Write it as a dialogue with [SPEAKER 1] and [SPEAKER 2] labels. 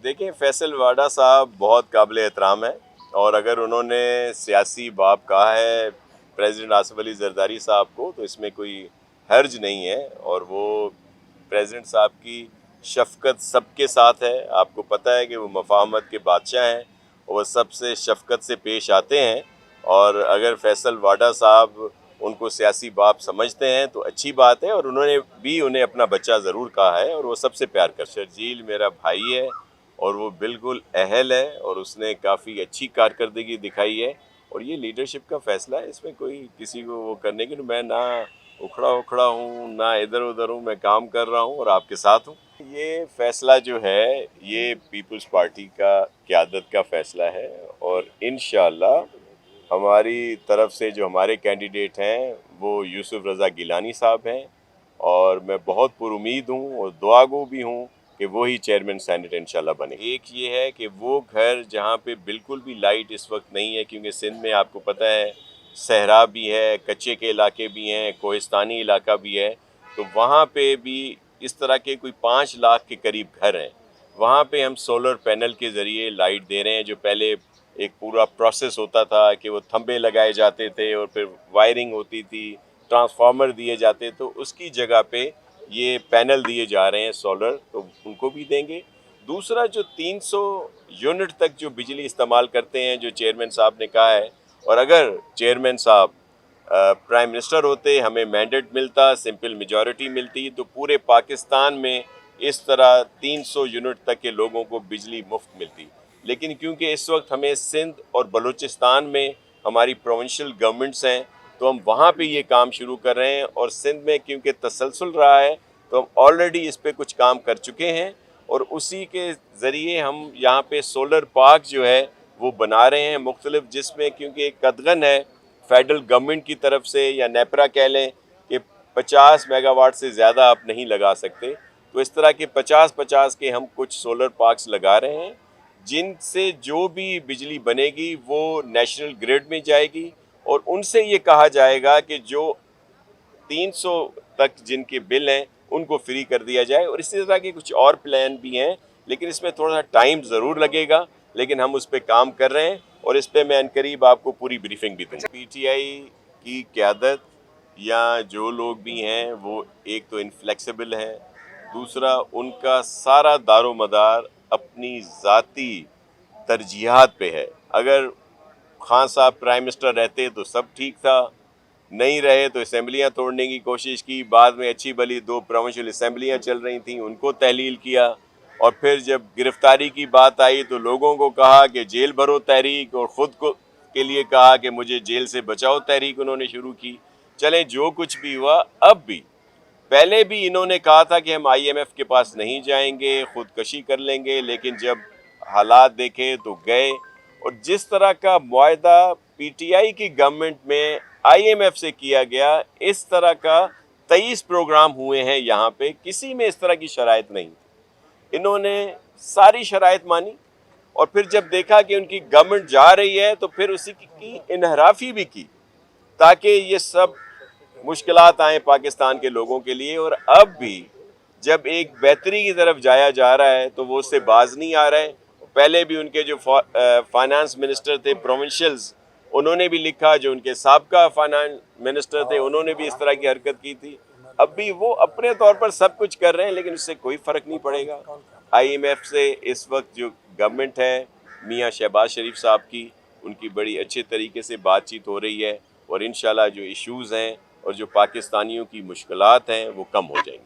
[SPEAKER 1] देखें, फैसल वाडा साहब बहुत काबिल एहतराम है और अगर उन्होंने सियासी बाब कहा है प्रेसिडेंट आसिफ अली जरदारी साहब को तो इसमें कोई हर्ज नहीं है। और वो प्रेसिडेंट साहब की शफ़क़त सबके साथ है। आपको पता है कि वो मफाहमत के बादशाह हैं और वो सबसे शफ़क़त से पेश आते हैं। और अगर फैसल वाडा साहब उनको सियासी बाब समझते हैं तो अच्छी बात है, और उन्होंने भी उन्हें अपना बच्चा ज़रूर कहा है और वो सबसे प्यार कर। शर्जील मेरा भाई है और वो बिल्कुल अहल है और उसने काफ़ी अच्छी कारकर्दगी दिखाई है। और ये लीडरशिप का फ़ैसला है, इसमें कोई किसी को वो करने की, मैं ना उखड़ा हूँ ना इधर उधर हूँ, मैं काम कर रहा हूँ और आपके साथ हूँ। ये फ़ैसला जो है ये पीपल्स पार्टी का क़यादत का फ़ैसला है और इंशाअल्लाह हमारी तरफ से जो हमारे कैंडिडेट हैं वो यूसुफ रज़ा गिलानी साहब हैं और मैं बहुत पुरुमीद हूँ और दुआगो भी हूँ कि वो ही चेयरमैन सेनेट इंशाल्लाह बने। एक ये है कि वो घर जहाँ पे बिल्कुल भी लाइट इस वक्त नहीं है, क्योंकि सिंध में आपको पता है सहरा भी है, कच्चे के इलाके भी हैं, कोहिस्तानी इलाका भी है, तो वहाँ पे भी इस तरह के कोई 5 लाख के करीब घर हैं। वहाँ पे हम सोलर पैनल के ज़रिए लाइट दे रहे हैं। जो पहले एक पूरा प्रोसेस होता था कि वो थंबे लगाए जाते थे और फिर वायरिंग होती थी, ट्रांसफार्मर दिए जाते, तो उसकी जगह पे ये पैनल दिए जा रहे हैं सोलर, तो उनको भी देंगे। दूसरा, जो 300 यूनिट तक जो बिजली इस्तेमाल करते हैं, जो चेयरमैन साहब ने कहा है, और अगर चेयरमैन साहब प्राइम मिनिस्टर होते, हमें मैंडेट मिलता, सिंपल मेजॉरिटी मिलती, तो पूरे पाकिस्तान में इस तरह 300 यूनिट तक के लोगों को बिजली मुफ्त मिलती। लेकिन क्योंकि इस वक्त हमें सिंध और बलूचिस्तान में हमारी प्रोविंशियल गवर्नमेंट्स हैं, तो हम वहाँ पे ये काम शुरू कर रहे हैं। और सिंध में क्योंकि तसलसल रहा है तो हम ऑलरेडी इस पे कुछ काम कर चुके हैं और उसी के ज़रिए हम यहाँ पे सोलर पार्क जो है वो बना रहे हैं मुख्तलिफ, जिसमें क्योंकि एक कदगन है फेडरल गवर्नमेंट की तरफ से, या नेपरा कह लें, कि 50 मेगावाट से ज़्यादा आप नहीं लगा सकते, तो इस तरह के 50-50 के हम कुछ सोलर पार्क्स लगा रहे हैं, जिनसे जो भी बिजली बनेगी वो नेशनल ग्रिड में जाएगी और उनसे ये कहा जाएगा कि जो 300 तक जिनके बिल हैं उनको फ्री कर दिया जाए। और इसी तरह के कुछ और प्लान भी हैं, लेकिन इसमें थोड़ा सा टाइम ज़रूर लगेगा, लेकिन हम उस पर काम कर रहे हैं और इस पर मैं अनकरीब आपको पूरी ब्रीफिंग भी दूँगा। पीटीआई की क़यादत या जो लोग भी हैं वो एक तो इनफ्लेक्सिबल हैं, दूसरा उनका सारा दारोमदार अपनी ज़ाती तरजीहात पे है। अगर खान साहब प्राइम मिनिस्टर रहते तो सब ठीक था, नहीं रहे तो असेंबलियाँ तोड़ने की कोशिश की, बाद में अच्छी भली 2 प्रोविंशियल असेंबलियाँ चल रही थीं, उनको तहलील किया, और फिर जब गिरफ्तारी की बात आई तो लोगों को कहा कि जेल भरो तहरीक, और ख़ुद को के लिए कहा कि मुझे जेल से बचाओ तहरीक उन्होंने शुरू की। चलें, जो कुछ भी हुआ, अब भी पहले भी इन्होंने कहा था कि हम IMF के पास नहीं जाएंगे, ख़ुदकशी कर लेंगे, लेकिन जब हालात देखे तो गए। और जिस तरह का मुआहदा PTI की गवर्नमेंट में IMF से किया गया, इस तरह का 23 प्रोग्राम हुए हैं यहाँ पे, किसी में इस तरह की शराइत नहीं थी। इन्होंने सारी शराइत मानी और फिर जब देखा कि उनकी गवर्नमेंट जा रही है तो फिर उसी की इनहराफी भी की, ताकि ये सब मुश्किलात आए पाकिस्तान के लोगों के लिए। और अब भी जब एक बेहतरी की तरफ जाया जा रहा है तो वो उससे बाज नहीं आ रहा है। पहले भी उनके जो फाइनेंस मिनिस्टर थे प्रोविंशियल्स, उन्होंने भी लिखा, जो उनके साबका फाइनेंस मिनिस्टर थे उन्होंने भी इस तरह की हरकत की थी। अब भी वो अपने तौर पर सब कुछ कर रहे हैं, लेकिन उससे कोई फ़र्क नहीं पड़ेगा। IMF से इस वक्त जो गवर्नमेंट है मियाँ शहबाज शरीफ साहब की, उनकी बड़ी अच्छे तरीके से बातचीत हो रही है और इंशाल्लाह जो इश्यूज़ हैं और जो पाकिस्तानियों की मुश्किलात हैं वो कम हो जाएंगी।